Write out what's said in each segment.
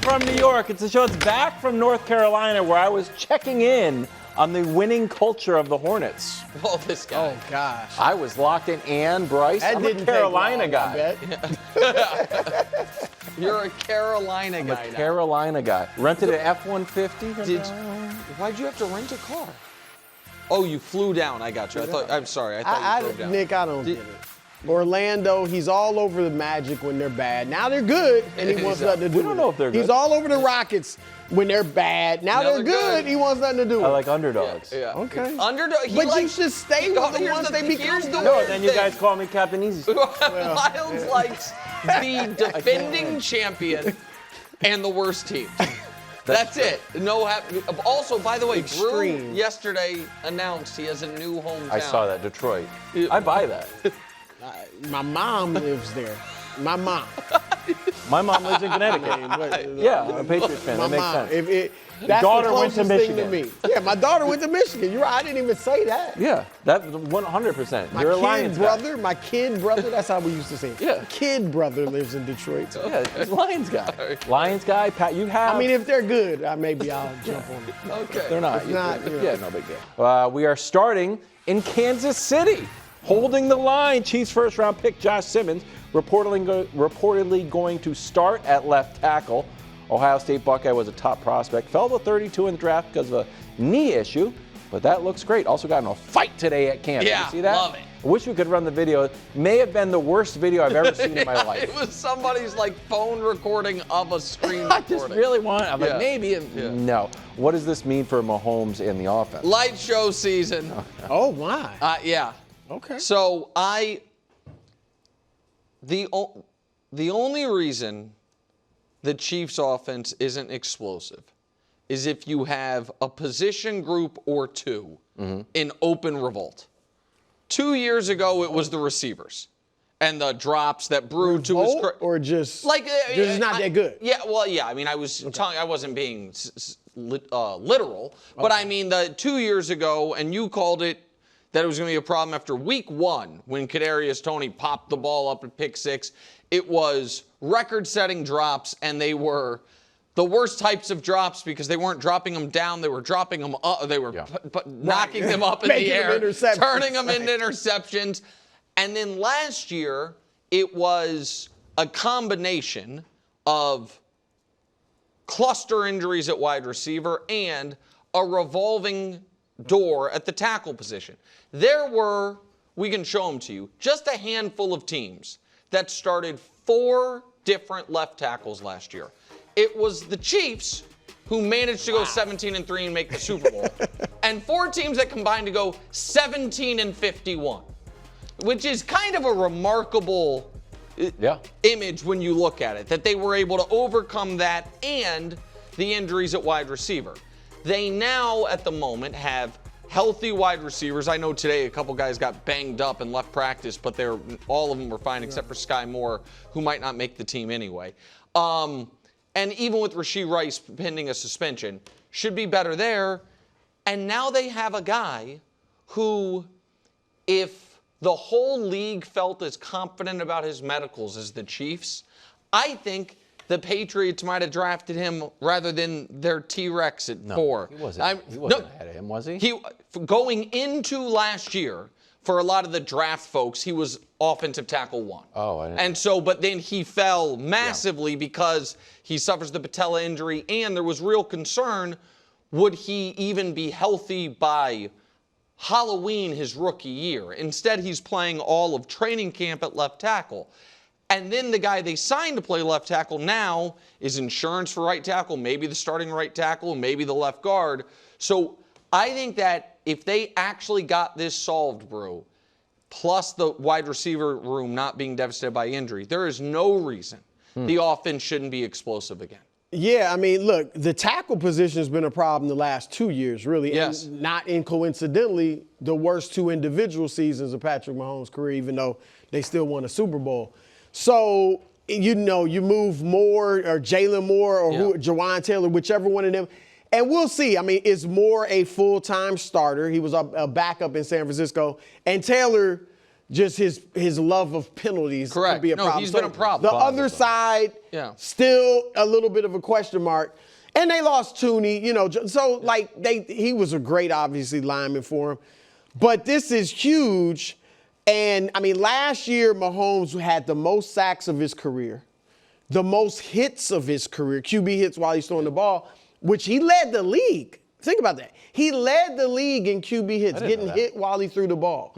from New York. It's a show that's back from North Carolina, where I was checking in on the winning culture of the Hornets. Oh, this guy. Oh, gosh. I was locked in. And Bryce, That I'm didn't a Carolina take long, guy. You're a Carolina guy. I'm a Carolina guy. Rented an F-150. Why'd you have to rent a car? Oh, you flew down. I got you. I'm sorry. I thought you drove down. Nick, I don't get it. Orlando, he's all over the Magic when they're bad. Now they're good, and he wants nothing to do We don't know if they're good. He's all over the Rockets when they're bad. Now they're good. He wants nothing to do with I like underdogs. Yeah. Okay. Underdog. But you should stay with the ones they become good. No, then you guys call me Captain Easy. Miles likes the defending champion and the worst team. That's it. No. Also, by the way, Brew yesterday announced he has a new hometown. I saw that, Detroit. I buy that. My mom lives there. My mom. My mom lives in Connecticut. Yeah, I'm a Patriots fan. That makes sense. That's daughter the went to closest thing to Michigan. me. Yeah, my daughter went to Michigan. You're right. I didn't even say that. Yeah, that 100%. My You're a kid Lions brother, my kid brother, that's how we used to say it. Yeah. Kid brother lives in Detroit. So. guy. Yeah, he's a Lions guy. Lions guy, Pat, you have. I mean, if they're good, maybe I'll jump on it. Okay. They're not. If not, Yeah, no big deal. We are starting in Kansas City. Holding the line, Chiefs first-round pick Josh Simmons reportedly going to start at left tackle. Ohio State Buckeye was a top prospect. Fell to 32 in the draft because of a knee issue, but that looks great. Also got in a fight today at camp. Yeah, Did you see that? love it. I wish we could run the video. It may have been the worst video I've ever seen in my life. It was somebody's phone recording of a screen I recording. just really want. I'm like, maybe. Yeah. No. What does this mean for Mahomes and the offense? Light show season. Oh, my. Yeah. Okay. So the only reason the Chiefs offense isn't explosive is if you have a position group or two in open revolt. 2 years ago, it was the receivers and the drops that Brew to his or just just not that good. Yeah, well, yeah. I mean, I was I wasn't being literal, but I mean, the 2 years ago, and you called it that it was going to be a problem after week one when Kadarius Toney popped the ball up at pick six. It was record-setting drops, and they were the worst types of drops because they weren't dropping them down. They were dropping them up. They were knocking them up in the air, turning them into interceptions. And then last year, it was a combination of cluster injuries at wide receiver and a revolving door at the tackle position. There were, we can show them to you, just a handful of teams that started 4 different left tackles last year. It was the Chiefs who managed to go 17-3 and make the Super Bowl, and 4 teams that combined to go 17-51, which is kind of a remarkable image when you look at it, that they were able to overcome that and the injuries at wide receiver. They now, at the moment, have healthy wide receivers. I know today a couple guys got banged up and left practice, but all of them were fine except for Sky Moore, who might not make the team anyway. And even with Rashee Rice pending a suspension, should be better there. And now they have a guy who, if the whole league felt as confident about his medicals as the Chiefs, I think the Patriots might have drafted him rather than their T-Rex at 4. He wasn't ahead of him, was he? Going into last year, for a lot of the draft folks, he was offensive tackle 1. Oh, I didn't. And so, but then he fell massively because he suffers the patella injury, and there was real concern, would he even be healthy by Halloween his rookie year? Instead, he's playing all of training camp at left tackle. And then the guy they signed to play left tackle now is insurance for right tackle, maybe the starting right tackle, maybe the left guard. So I think that if they actually got this solved, Brew, plus the wide receiver room not being devastated by injury, there is no reason the offense shouldn't be explosive again. Yeah, I mean, look, the tackle position has been a problem the last 2 years, really. Yes. And not incoincidentally, the worst 2 individual seasons of Patrick Mahomes' career, even though they still won a Super Bowl. So, you move Moore or Jalen Moore or Jawan Taylor, whichever one of them. And we'll see. I mean, is Moore a full-time starter? He was a backup in San Francisco. And Taylor, just his love of penalties could be a problem. He's been a problem. The other side, still a little bit of a question mark. And they lost Tooney, so he was a great, obviously, lineman for him. But this is huge. And, I mean, last year, Mahomes had the most sacks of his career, the most hits of his career, QB hits while he's throwing the ball, which he led the league. Think about that. He led the league in QB hits, getting hit while he threw the ball.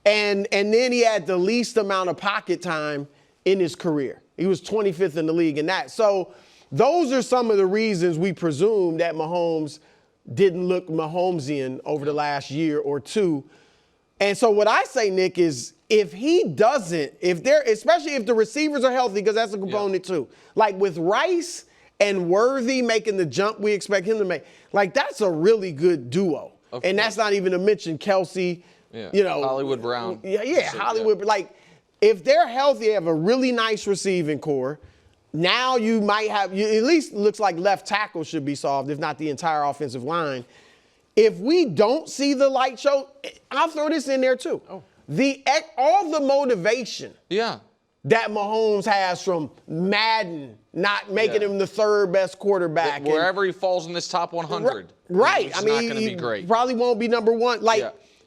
And then he had the least amount of pocket time in his career. He was 25th in the league in that. So those are some of the reasons we presume that Mahomes didn't look Mahomesian over the last year or two. And so what I say, Nick, is if he doesn't, especially if the receivers are healthy, because that's a component too. Like with Rice and Worthy making the jump we expect him to make, that's a really good duo. And that's not even to mention Kelsey, Hollywood Brown. Hollywood. If they're healthy, they have a really nice receiving core. Now you might have, at least looks like left tackle should be solved, if not the entire offensive line. If we don't see the light show, I'll throw this in there too. All the motivation that Mahomes has from Madden not making him the third best quarterback. Wherever he falls in this top 100. Right. It's not going to be great. Probably won't be number one.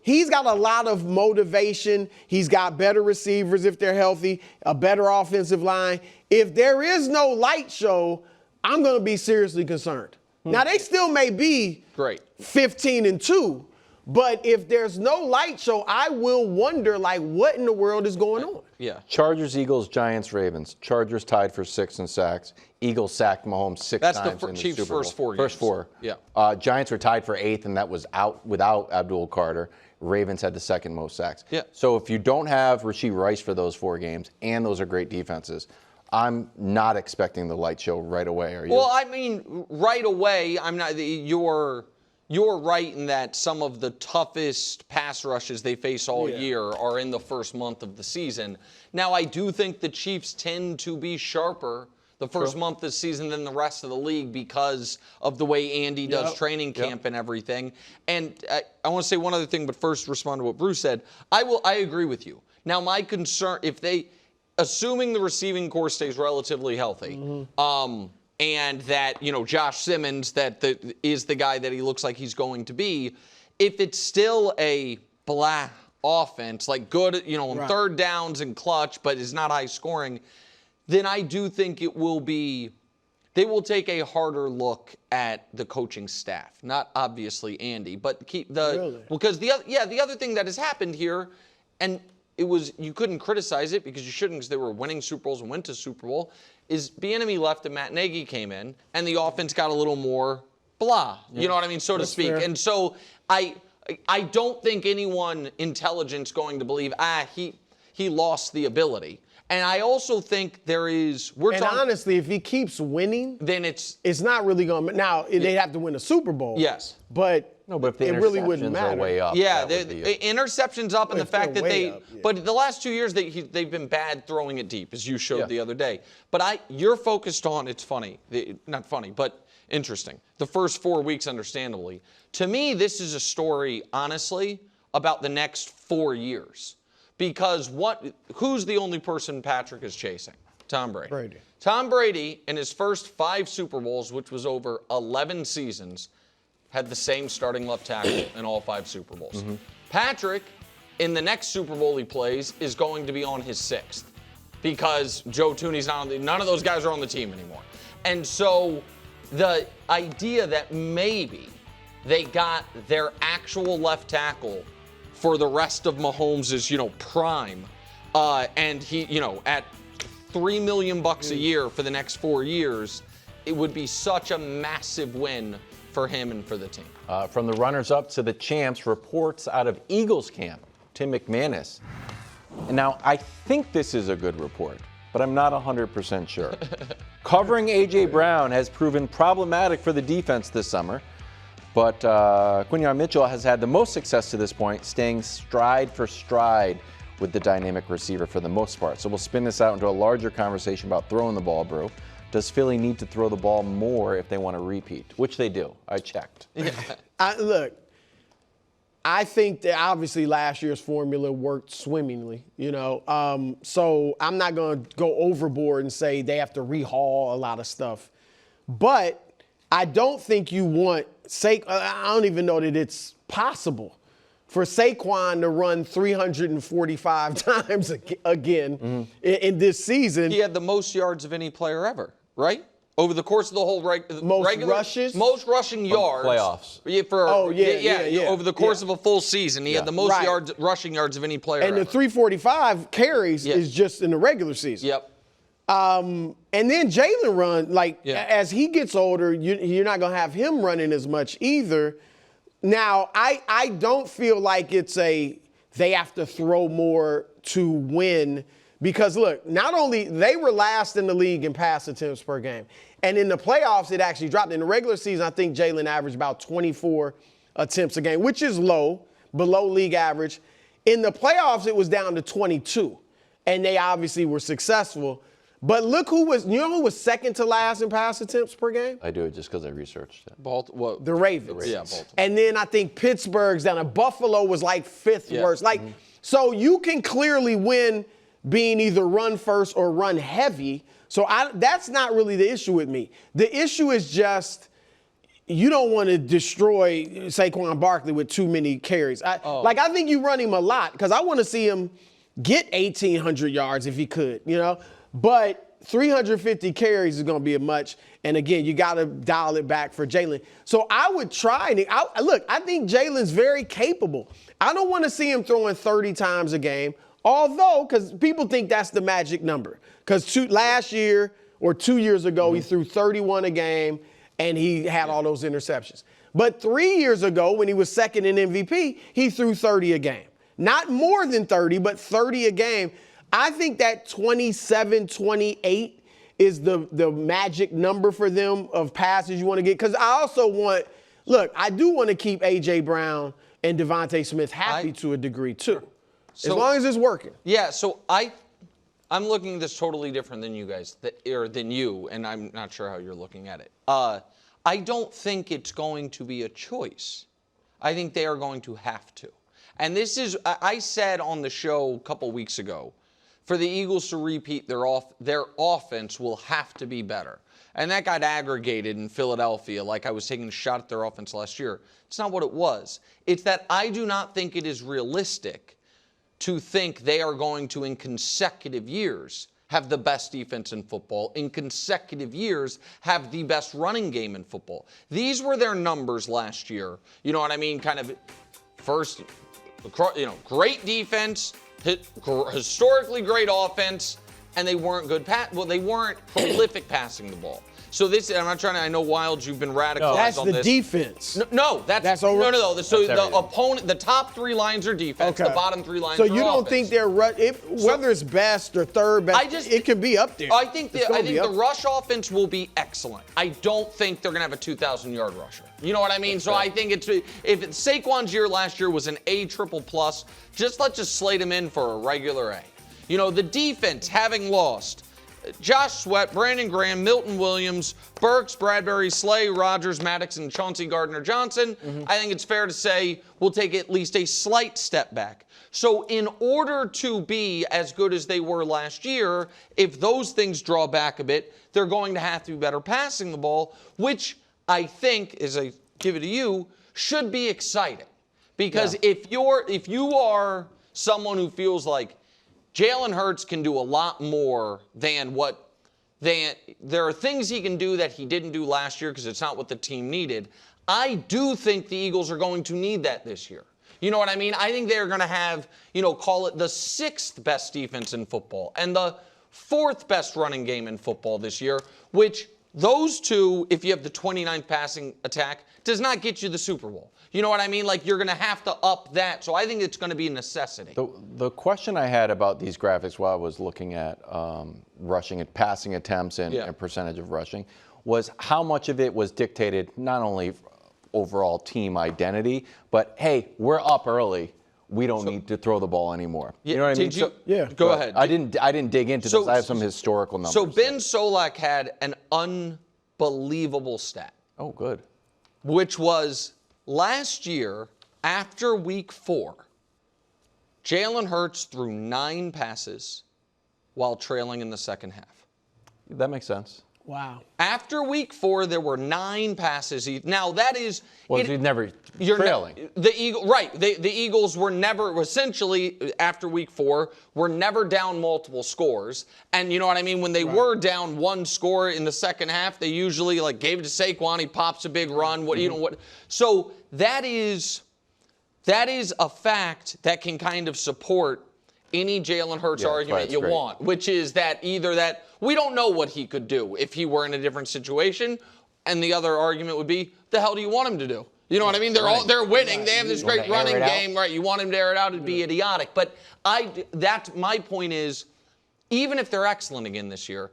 He's got a lot of motivation. He's got better receivers if they're healthy, a better offensive line. If there is no light show, I'm going to be seriously concerned. Now, they still may be 15-2, but if there's no light show, I will wonder, what in the world is going on? Chargers, Eagles, Giants, Ravens. Chargers tied for 6th in sacks. Eagles sacked Mahomes 6 times That's the Chiefs' first 4 games. First 4. Giants were tied for 8th, and that was out without Abdul Carter. Ravens had the 2nd most sacks. So if you don't have Rashee Rice for those 4 games, and those are great defenses, I'm not expecting the light show right away. Are you? Well, I mean, right away, I'm not. You're right in that some of the toughest pass rushes they face all year are in the first month of the season. Now, I do think the Chiefs tend to be sharper the first month of the season than the rest of the league because of the way Andy does training camp and everything. And I want to say one other thing, but first respond to what Bruce said. I agree with you. Now, my concern, assuming the receiving core stays relatively healthy, and that, Josh Simmons is the guy that he looks like he's going to be, if it's still a blah offense, good, on third downs and clutch, but is not high scoring, then I do think they will take a harder look at the coaching staff. Not obviously Andy, but because the other thing that has happened here, and you couldn't criticize it because you shouldn't, because they were winning Super Bowls and went to Super Bowl, is Bieniemy left and Matt Nagy came in, and the offense got a little more blah, you know what I mean, so to speak. Fair. And so I don't think anyone intelligent's going to believe, he lost the ability. And I also think honestly, if he keeps winning, then it's not really going to. Now, they'd have to win a Super Bowl. Yes. But if the it really wouldn't matter. Are way up. Yeah, the interceptions up, and the fact that but the last 2 years they've been bad throwing it deep, as you showed the other day. But you're focused on, it's funny, not funny, but interesting. The first 4 weeks, understandably. To me, this is a story, honestly, about the next 4 years. Because who's the only person Patrick is chasing? Tom Brady. Tom Brady, in his first 5 Super Bowls, which was over 11 seasons, had the same starting left tackle in all 5 Super Bowls. Patrick, in the next Super Bowl he plays, is going to be on his 6th because Joe Tooney's not on none of those guys are on the team anymore. And so the idea that maybe they got their actual left tackle for the rest of Mahomes' prime, and he, at $3 million a year for the next 4 years, it would be such a massive win for him and for the team. From the runners-up to the champs, reports out of Eagles camp, Tim McManus. And now, I think this is a good report, but I'm not 100% sure. Covering A.J. Brown has proven problematic for the defense this summer. But Quinyon Mitchell has had the most success to this point, staying stride for stride with the dynamic receiver for the most part. So we'll spin this out into a larger conversation about throwing the ball, Brew. Does Philly need to throw the ball more if they want to repeat? Which they do. I checked. Look, I think that obviously last year's formula worked swimmingly, so I'm not going to go overboard and say they have to rehaul a lot of stuff. But I don't think you want I don't even know that it's possible for Saquon to run 345 times again in this season. He had the most yards of any player ever, right? Over the course of the whole rushes? Most rushing yards. Playoffs. Yeah. Over the course of a full season, he had the most rushing yards of any player and ever. The 345 carries is just in the regular season. Yep. And then Jalen run, as he gets older, you're not going to have him running as much either. Now, I don't feel like they have to throw more to win because, look, not only they were last in the league in pass attempts per game, and in the playoffs it actually dropped. In the regular season, I think Jalen averaged about 24 attempts a game, which is low, below league average. In the playoffs, it was down to 22, and they obviously were successful. But look who was second to last in pass attempts per game? I do it just because I researched it. The Ravens. Yeah, Baltimore. And then I think Pittsburgh's down. And Buffalo was like fifth worst. So you can clearly win being either run first or run heavy. So that's not really the issue with me. The issue is just you don't want to destroy Saquon Barkley with too many carries. I think you run him a lot because I want to see him get 1,800 yards if he could, But 350 carries is going to be a much. And again, you got to dial it back for Jalen. So I would try. I think Jalen's very capable. I don't want to see him throwing 30 times a game, because people think that's the magic number. Because last year or 2 years ago, he threw 31 a game and he had all those interceptions. But 3 years ago, when he was second in MVP, he threw 30 a game. Not more than 30, but 30 a game. I think that 27, 28 is the magic number for them of passes you want to get. Because I also I do want to keep A.J. Brown and Devontae Smith happy to a degree too. As long as it's working. Yeah, so I'm looking at this totally different than you guys, than you, and I'm not sure how you're looking at it. I don't think it's going to be a choice. I think they are going to have to. And this is, I said on the show a couple weeks ago, for the Eagles to repeat their offense will have to be better. And that got aggregated in Philadelphia, like I was taking a shot at their offense last year. It's not what it was. It's that I do not think it is realistic to think they are going to, in consecutive years, have the best defense in football, in consecutive years, have the best running game in football. These were their numbers last year. You know what I mean? Kind of first, great defense, historically great offense, and they weren't good they weren't prolific passing the ball. So I know Wilds, you've been radicalized on this. That's the defense. That's over. No. So the opponent, the top three lines are defense, the bottom three lines are offense. So you don't think they're whether it's best or third best, it could be up there. I think the rush offense will be excellent. I don't think they're going to have a 2,000-yard rusher. You know what I mean? So I think if Saquon's year last year was an A triple plus, let's just slate him in for a regular A. The defense, having lost Josh Sweat, Brandon Graham, Milton Williams, Burks, Bradbury, Slay, Rogers, Maddox, and Chauncey Gardner-Johnson, I think it's fair to say we'll take at least a slight step back. So in order to be as good as they were last year, if those things draw back a bit, they're going to have to be better passing the ball, which I think, as I give it to you, should be exciting. Because if you are someone who feels like Jalen Hurts can do a lot more than there are things he can do that he didn't do last year because it's not what the team needed. I do think the Eagles are going to need that this year. You know what I mean? I think they're going to have, call it the sixth best defense in football and the fourth best running game in football this year, which those two, if you have the 29th passing attack, does not get you the Super Bowl. You know what I mean? You're going to have to up that. So I think it's going to be a necessity. The question I had about these graphics while I was looking at rushing and passing attempts and percentage of rushing was how much of it was dictated not only overall team identity, but, hey, we're up early. We don't need to throw the ball anymore. You know what I mean? Go ahead. I didn't dig into this. I have some historical numbers. So Ben Solak had an unbelievable stat. Oh, good. Which was last year, After week 4, Jalen Hurts threw 9 passes while trailing in the second half. That makes sense. Wow. After week 4, there were 9 passes. Now, that is... Well, he's never trailing. The Eagles were never, essentially, after week 4, were never down multiple scores. And you know what I mean? When they were down 1 score in the second half, they usually gave it to Saquon. He pops a big run. So that is a fact that can kind of support any Jalen Hurts argument you want, which is that either that we don't know what he could do if he were in a different situation, and the other argument would be, the hell do you want him to do? You know what I mean? They're winning. They have this great running game, right? You want him to air it out, it'd be idiotic. But my point is, even if they're excellent again this year,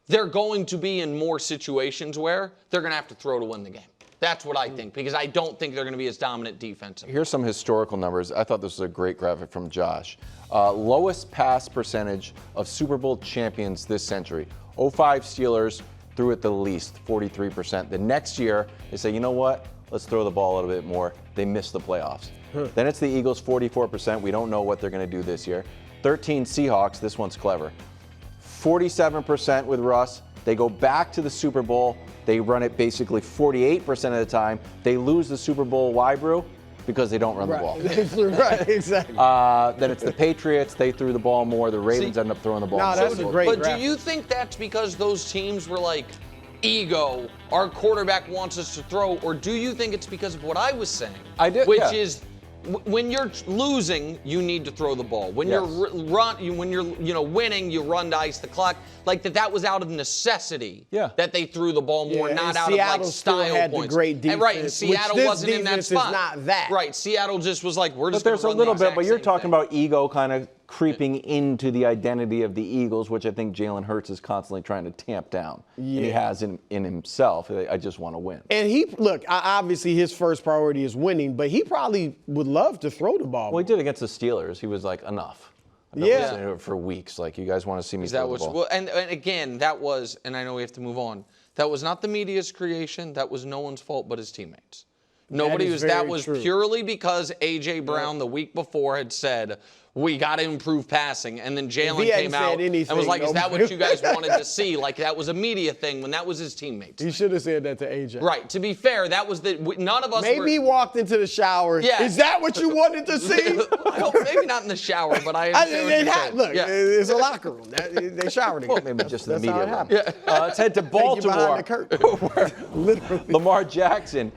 they're going to be in more situations where they're going to have to throw to win the game. That's what I think, because I don't think they're going to be as dominant defensively. Here's some historical numbers. I thought this was a great graphic from Josh. Lowest pass percentage of Super Bowl champions this century. 05 Steelers threw it the least, 43%. The next year, they say, you know what? Let's throw the ball a little bit more. They missed the playoffs. Then it's the Eagles, 44%. We don't know what they're going to do this year. 13 Seahawks. This one's clever. 47% with Russ. They go back to the Super Bowl. They run it basically 48% of the time. They lose the Super Bowl. Why, Brew? Because they don't run the ball. Right, exactly. Then it's the Patriots. They threw the ball more. The Ravens end up throwing the ball more. That's a great But do you think that's because those teams were like, ego, our quarterback wants us to throw, or do you think it's because of what I was saying? I do, which is, when you're losing, you need to throw the ball. When you're winning, you run to ice the clock. Like that was out of necessity. That they threw the ball more, not out Seattle of style had points. The great defense, and Seattle wasn't in that spot. Is not that. Right, Seattle just was like, we're just. But there's a little bit. But you're talking about about ego kind of creeping into the identity of the Eagles, which I think Jalen Hurts is constantly trying to tamp down. And he has in himself. I just want to win. And obviously his first priority is winning, but he probably would love to throw the ball. Well, he did against the Steelers. He was like, enough. I've been listening to it for weeks. Like, you guys want to see me throw the ball. Well, and again, that was, and I know we have to move on, that was not the media's creation. That was no one's fault but his teammates. That was purely because A.J. Brown the week before had said, we got to improve passing. And then Jalen came out and was like, is that what you guys wanted to see? Like, that was a media thing when that was his teammates. He should have said that to A.J. Right. To be fair, that was none of us Maybe he walked into the shower. Yeah. Is that what you wanted to see? Well, maybe not in the shower, but I understand. Look, it's a locker room. They showered together. Well, maybe just in the media room. Let's head to Baltimore. Literally. Lamar Jackson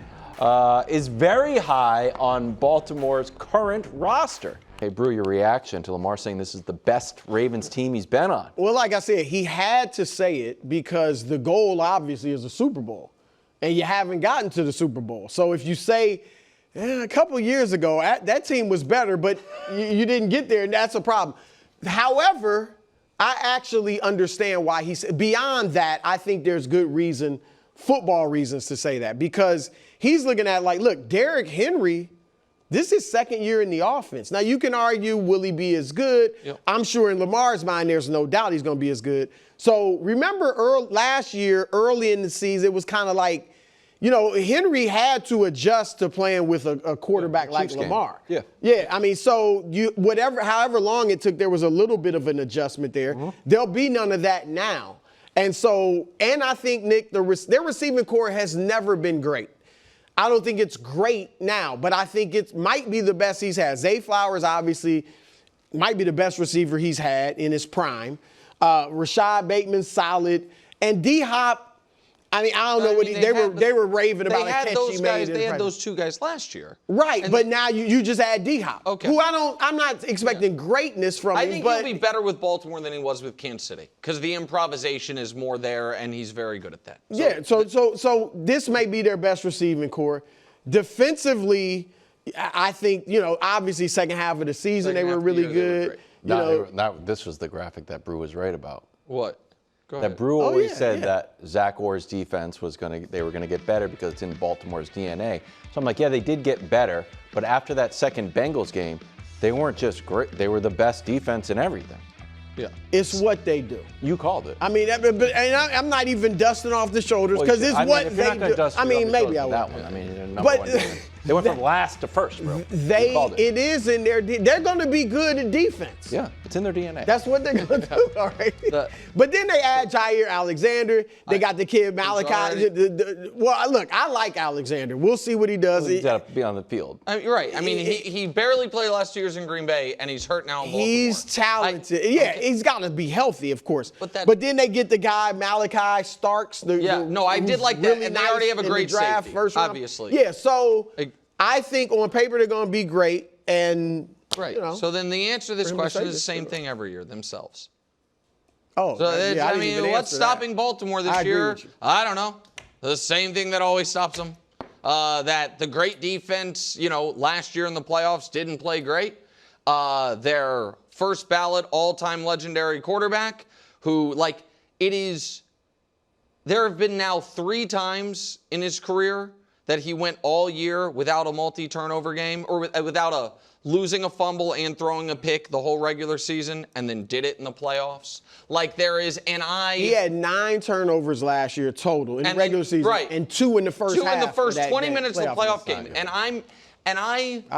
is very high on Baltimore's current roster. Hey, Brew, your reaction to Lamar saying this is the best Ravens team he's been on? Well, like I said, he had to say it because the goal, obviously, is a Super Bowl. And you haven't gotten to the Super Bowl. So if you say, a couple years ago, that team was better, but you didn't get there, and that's a problem. However, I actually understand why he said. Beyond that, I think there's good reason, football reasons to say that. Because he's looking at, look, Derrick Henry, this is second year in the offense. Now, you can argue, will he be as good? Yep. I'm sure in Lamar's mind, there's no doubt he's going to be as good. So remember last year, early in the season, it was kind of like, Henry had to adjust to playing with a quarterback like Lamar. Yeah. I mean, so however long it took, there was a little bit of an adjustment there. Mm-hmm. There'll be none of that now. And I think, Nick, their receiving core has never been great. I don't think it's great now, but I think it might be the best he's had. Zay Flowers, obviously, might be the best receiver he's had in his prime. Rashad Bateman, solid. And D-Hop, I don't know what they were raving about a catch he made. They had those two guys last year. Right, but now you just add D-Hop. Okay. Who I'm not expecting greatness from him. I think he'll be better with Baltimore than he was with Kansas City because the improvisation is more there, and he's very good at that. So this may be their best receiving core. Defensively, I think, obviously second half of the season they were really good. This was the graphic that Brew was right about. What? That Brew always said that Zach Orr's defense they were going to get better because it's in Baltimore's DNA. So I'm like, yeah, they did get better, but after that second Bengals game, they weren't just great. They were the best defense in everything. Yeah. It's what they do. You called it. I mean, I'm not even dusting off the shoulders because it's what they do. I mean, maybe I will. That one. I mean, They went from last to first, bro. It is in their. They're going to be good in defense. Yeah, it's in their DNA. That's what they're going to do. All right. But then they add Jair Alexander. They got the kid Malachi. Well, look, I like Alexander. We'll see what he does. He's got to be on the field. You're right. I mean, he barely played the last 2 years in Green Bay, and he's hurt now in Baltimore. He's talented. He's got to be healthy, of course. But then they get the guy Malachi Starks. I did like that, really and they already have a great draft, safety, first round. obviously. Yeah, so I think on paper they're going to be great, and right. So then the answer to this question is the same thing every year: themselves. Oh, so I mean, what's stopping Baltimore this year? I don't know. The same thing that always stops them. That the great defense, last year in the playoffs didn't play great. Their first ballot all-time legendary quarterback, who there have been now 3 times in his career that he went all year without a multi-turnover game or without losing a fumble and throwing a pick the whole regular season and then did it in the playoffs. He had 9 turnovers last year total in the regular season. Right. And 2 in the first half. 2 in the first 20 minutes of the playoff game. I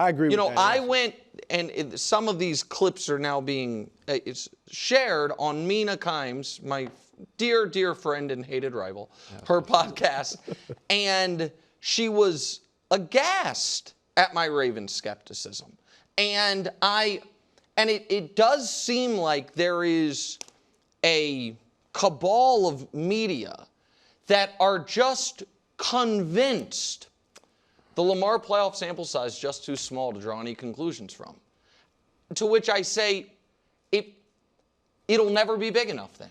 agree with that. I went, and some of these clips are now being shared on Mina Kimes, my dear, dear friend and hated rival, her podcast. And she was aghast at my Ravens skepticism. And it does seem like there is a cabal of media that are just convinced the Lamar playoff sample size is just too small to draw any conclusions from. To which I say, it'll never be big enough then.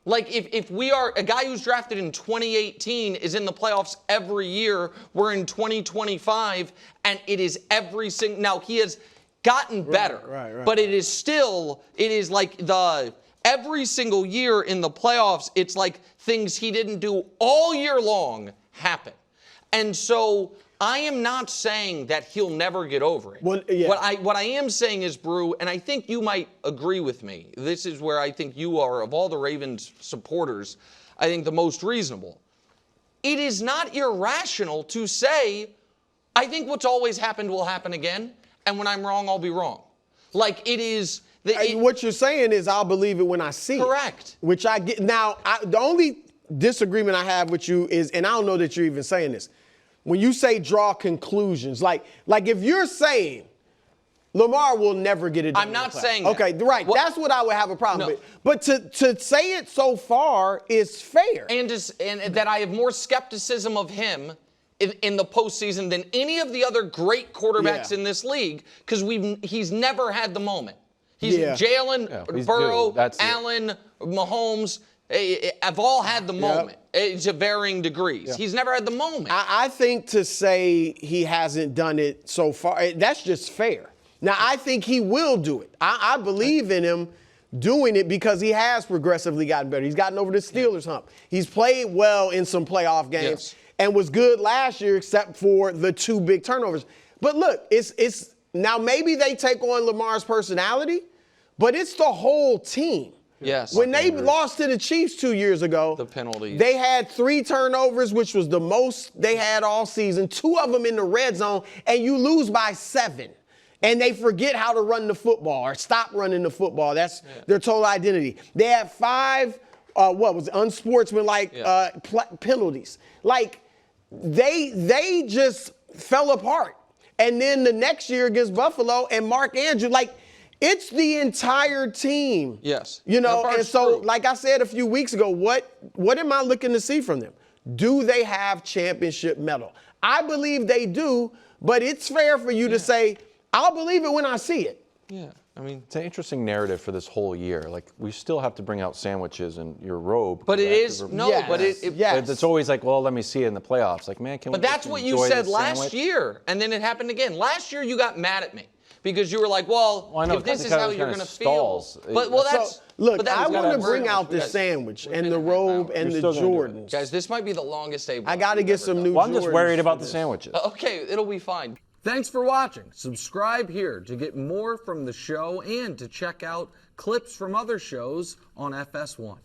If we are a guy who's drafted in 2018 is in the playoffs every year, we're in 2025, and it is every single. Now he has gotten better, right. But it is like every single year in the playoffs, it's like things he didn't do all year long happen, and so. I am not saying that he'll never get over it. Well, yeah. What I am saying is, Brew, and I think you might agree with me. This is where I think you are, of all the Ravens supporters, I think the most reasonable. It is not irrational to say, I think what's always happened will happen again, and when I'm wrong, I'll be wrong. What you're saying is I'll believe it when I see it. Correct. Which I get. Now, the only disagreement I have with you is, and I don't know that you're even saying this, when you say draw conclusions, like if you're saying Lamar will never get it done. I'm not saying that. Okay, right. That's what I would have a problem with. But to say it so far is fair. And that I have more skepticism of him in the postseason than any of the other great quarterbacks in this league because he's never had the moment. He's Jalen, Burrow, Allen, Mahomes. Have all had the moment to varying degrees. He's never had the moment. I think to say he hasn't done it so far, that's just fair. Now, I think he will do it. I believe in him doing it because he has progressively gotten better. He's gotten over the Steelers hump. He's played well in some playoff games and was good last year except for the 2 big turnovers. But look, it's now maybe they take on Lamar's personality, but it's the whole team. Yes. When they lost to the Chiefs 2 years ago, the penalties. They had 3 turnovers, which was the most they had all season. 2 of them in the red zone, and you lose by 7. And they forget how to run the football or stop running the football. That's their total identity. They had 5, unsportsmanlike penalties. They just fell apart. And then the next year against Buffalo and Mark Andrews, it's the entire team. Yes. And so, like I said a few weeks ago, what am I looking to see from them? Do they have championship mettle? I believe they do, but it's fair for you to say, I'll believe it when I see it. Yeah. I mean, it's an interesting narrative for this whole year. We still have to bring out sandwiches and your robe. But it is, it's always let me see it in the playoffs. But that's what you said last year, and then it happened again. Last year, you got mad at me. Because you were like, if this is how you're going to feel. But I want to bring out the sandwich and the robe and the Jordans. Guys, this might be the longest day. I got to get some new Jordans. I'm just worried about the sandwiches. Okay, it'll be fine. Thanks for watching. Subscribe here to get more from the show and to check out clips from other shows on FS1.